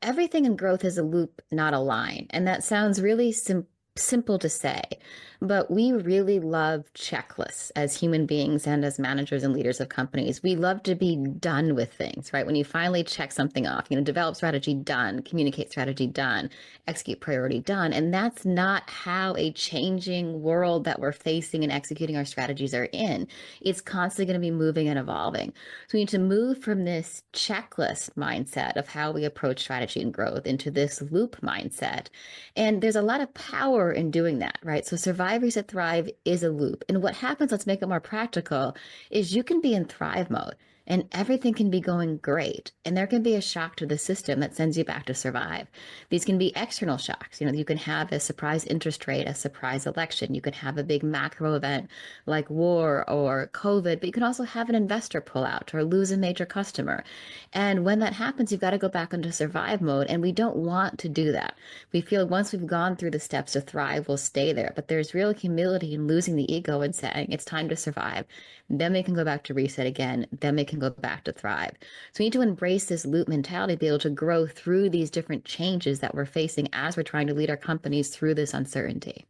everything in growth is a loop, not a line. And that sounds really simple to say, but we really love checklists as human beings and as managers and leaders of companies. We love to be done with things, right? When you finally check something off, develop strategy done, communicate strategy done, execute priority done. And that's not how a changing world that we're facing and executing our strategies are in. It's constantly going to be moving and evolving. So we need to move from this checklist mindset of how we approach strategy and growth into this loop mindset. And there's a lot of power in doing that, right? So Survive, Reset, Thrive is a loop. And what happens, let's make it more practical, is you can be in thrive mode and everything can be going great. And there can be a shock to the system that sends you back to survive. These can be external shocks. You can have a surprise interest rate, a surprise election. You can have a big macro event like war or COVID, but you can also have an investor pull out or lose a major customer. And when that happens, you've got to go back into survive mode. And we don't want to do that. We feel once we've gone through the steps to thrive, we'll stay there. But there's real humility in losing the ego and saying it's time to survive. Then we can go back to reset again. Then we can go back to thrive. So we need to embrace this loop mentality to be able to grow through these different changes that we're facing as we're trying to lead our companies through this uncertainty.